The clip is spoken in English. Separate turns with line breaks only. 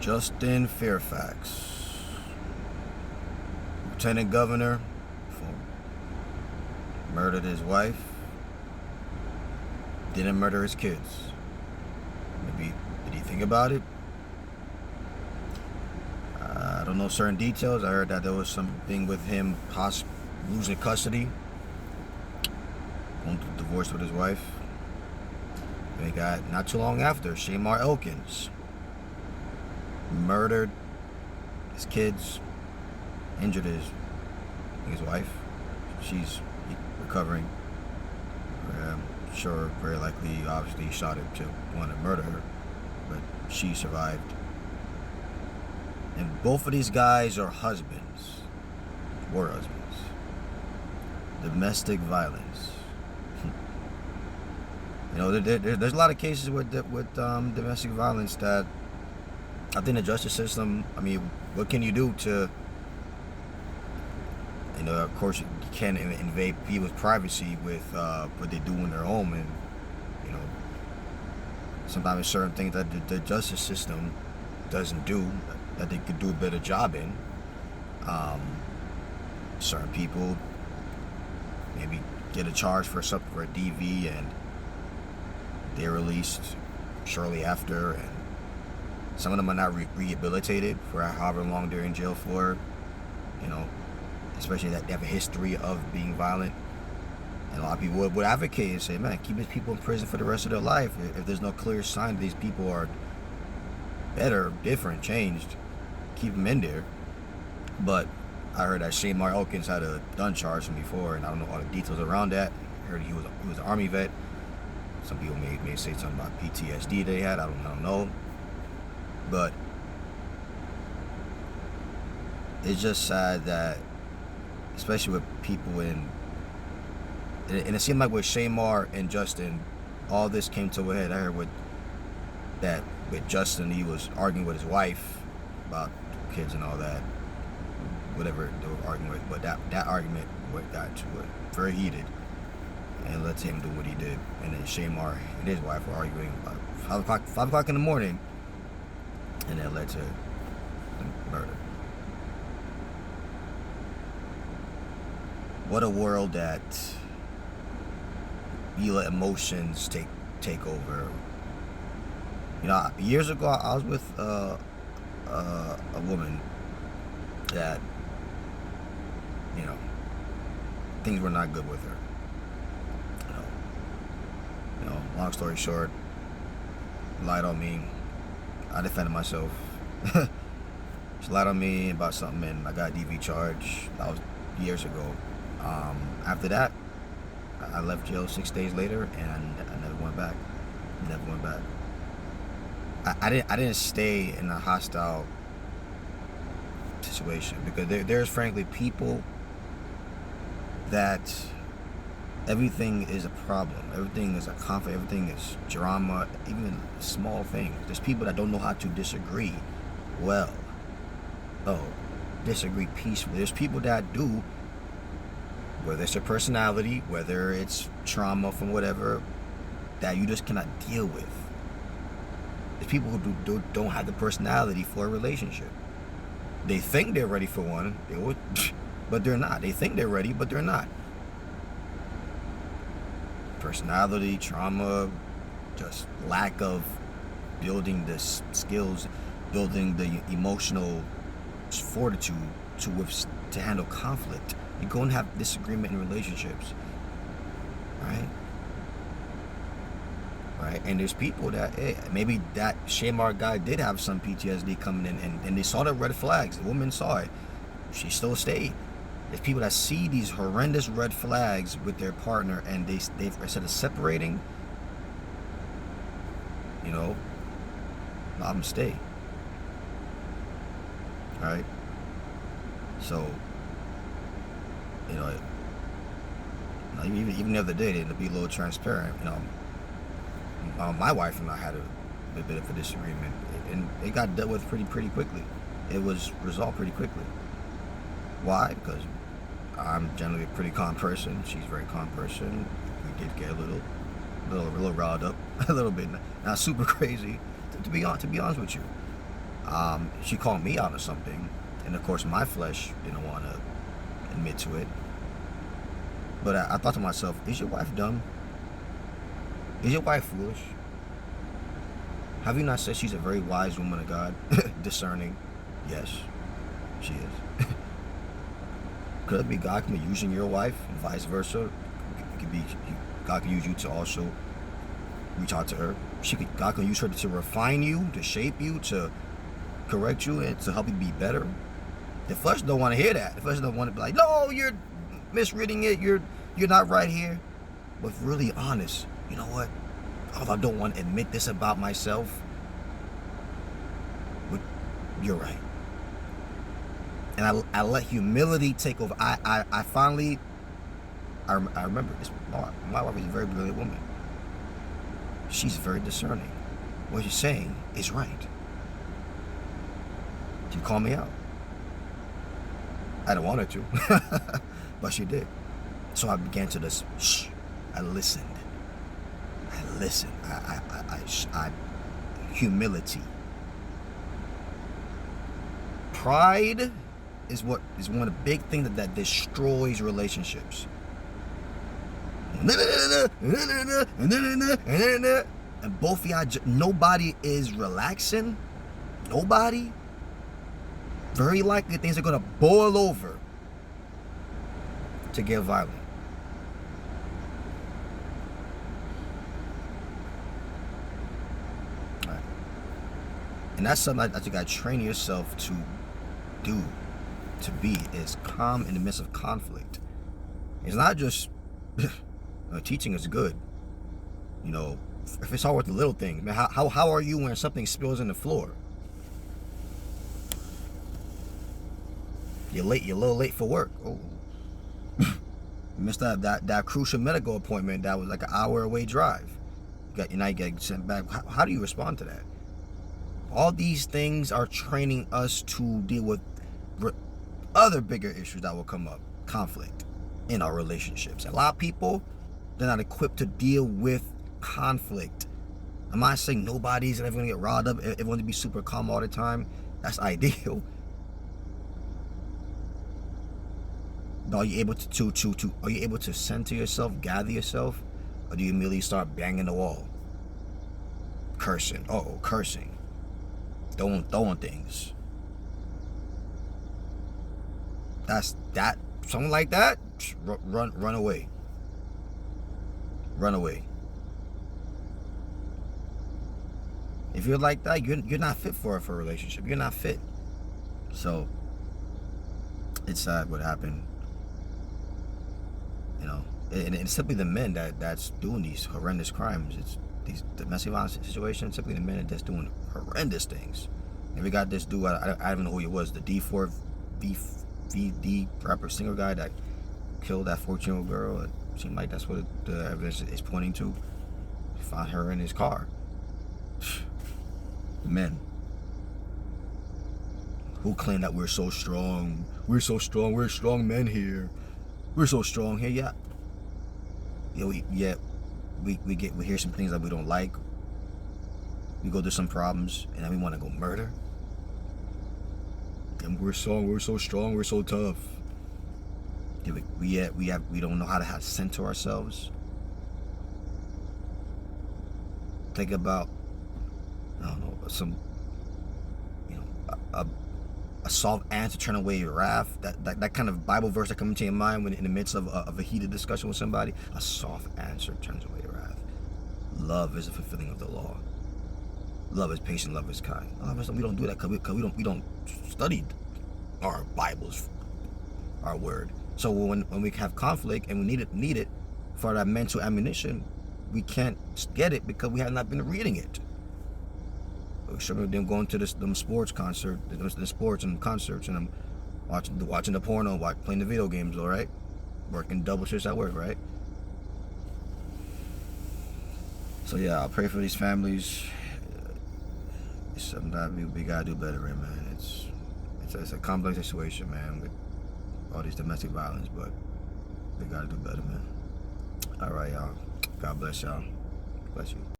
Justin Fairfax, Lieutenant Governor, murdered his wife, didn't murder his kids. Maybe, did he think about it? I don't know certain details. I heard that there was something with him losing custody, going through divorce with his wife. And he got, not too long after, Shamar Elkins murdered his kids, injured his wife. She's recovering. I'm sure, very likely, obviously, he shot her to want to murder her, but she survived. And both of these guys are husbands, were husbands. Domestic violence. There's a lot of cases with domestic violence that I think the justice system, what can you do to, of course you can't invade people's privacy with what they do in their home, and, sometimes there's certain things that the justice system doesn't do that they could do a better job in. Certain people maybe get a charge for something, for a DV, and they're released shortly after, and some of them are not rehabilitated for however long they're in jail for, especially that they have a history of being violent. And a lot of people would advocate and say, man, keep these people in prison for the rest of their life. If there's no clear sign that these people are better, different, changed, keep them in there. But I heard that Shamar Elkins had a gun charge from before, and I don't know all the details around that. I heard he was an Army vet. Some people may say something about PTSD they had. I don't know. But it's just sad that, especially with people and it seemed like with Shamar and Justin, all this came to a head. I heard with Justin, he was arguing with his wife about kids and all that, whatever they were arguing with. But that argument got to it very heated, and let him do what he did. And then Shamar and his wife were arguing about 5 o'clock in the morning, and that led to the murder. What a world that you let emotions take over. Years ago, I was with a woman that, things were not good with her. Long story short, lied on me. I defended myself. She lied on me about something, and I got a DV charge. That was years ago. After that, I left jail 6 days later, and I never went back. I didn't stay in a hostile situation, because there's frankly people that everything is a problem, everything is a conflict, everything is drama, even small things. There's people that don't know how to disagree well. Disagree peacefully. There's people that do, whether it's their personality, whether it's trauma from whatever, that you just cannot deal with. There's people who don't have the personality for a relationship. They think they're ready for one, but they're not. They think they're ready, but they're not. Personality, trauma, just lack of building the skills, building the emotional fortitude to handle conflict. You're going to have disagreement in relationships, right? And there's people that, maybe that Shamar guy did have some PTSD coming in, and they saw the red flags. The woman saw it. She still stayed. There's people that see these horrendous red flags with their partner, and they've instead of separating, let them stay. Right? So, even the other day, to be a little transparent, my wife and I had a bit of a disagreement, and it got dealt with pretty quickly. It was resolved pretty quickly. Why? Because I'm generally a pretty calm person. She's a very calm person. We did get a little riled up, a little bit, not super crazy. To be honest with you, She called me out on something, and of course my flesh didn't want to admit to it. But I thought to myself, is your wife dumb? Is your wife foolish? Have you not said she's a very wise woman of God? Discerning? Yes, she is. Could it be God can be using your wife and vice versa? It could be God can use you to also reach out to her. God can use her to refine you, to shape you, to correct you, and to help you be better. The flesh don't want to hear that. The flesh don't want to be like, no, you're misreading it. You're not right here. But really honest, you know what? Although I don't want to admit this about myself, but you're right. And I let humility take over. I finally, I remember this. My wife is a very brilliant woman. She's very discerning. What she's saying is right. She called me out. I didn't want her to, but she did. So I began to just, shh. I listened. I humility. Pride is one of the big things that destroys relationships. And both of y'all, nobody is relaxing. Nobody. Very likely things are gonna boil over to get violent. All right. And that's something I think you gotta train yourself to do, to be, is calm in the midst of conflict. It's not just teaching is good. You know, if it's all with the little things, man, how are you when something spills on the floor? You're late. You're a little late for work. Oh, you missed that crucial medical appointment that was like an hour away drive. Now you get sent back. How do you respond to that? All these things are training us to deal with other bigger issues that will come up. Conflict in our relationships. A lot of people, they're not equipped to deal with conflict. I'm not saying nobody's ever gonna get riled up. Everyone to be super calm all the time. That's ideal. Are you able to are you able to center yourself, gather yourself, or do you immediately start banging the wall, cursing? Cursing, throwing things. That's that. Something like that. Run away. Run away. If you're like that, you're not fit for a relationship. You're not fit. So it's sad what happened. You know, and it's simply the men that's doing these horrendous crimes. It's these domestic violence situations. Simply the men that's doing horrendous things. And we got this dude. I don't even know who he was. The D4 VD rapper singer guy that killed that 14-year-old girl. It seemed like that's what the evidence is pointing to. He found her in his car. Men who claim that we're so strong. We're so strong. We're strong men here. We're so strong here. Yeah. We hear some things that we don't like. We go through some problems, and then we want to go murder. And we're so strong. We're so tough. We don't know how to center ourselves. Think about, I don't know, a soft answer turn away your wrath. That kind of Bible verse that comes into your mind when in the midst of a heated discussion with somebody. A soft answer turns away your wrath. Love is a fulfilling of the law. Love is patient. Love is kind. A lot of us, we don't do that because we don't study our Bibles, our word. So when we have conflict and we need it for that mental ammunition, we can't get it because we have not been reading it. Some of them going to them sports concert, the sports and concerts, and I'm watching the porno, playing the video games, all right, working double shifts at work, right? So yeah, I'll pray for these families. It's something that we gotta do better in, man. It's a complex situation, man, with all these domestic violence, but we gotta do better, man. All right, y'all. God bless y'all. Bless you.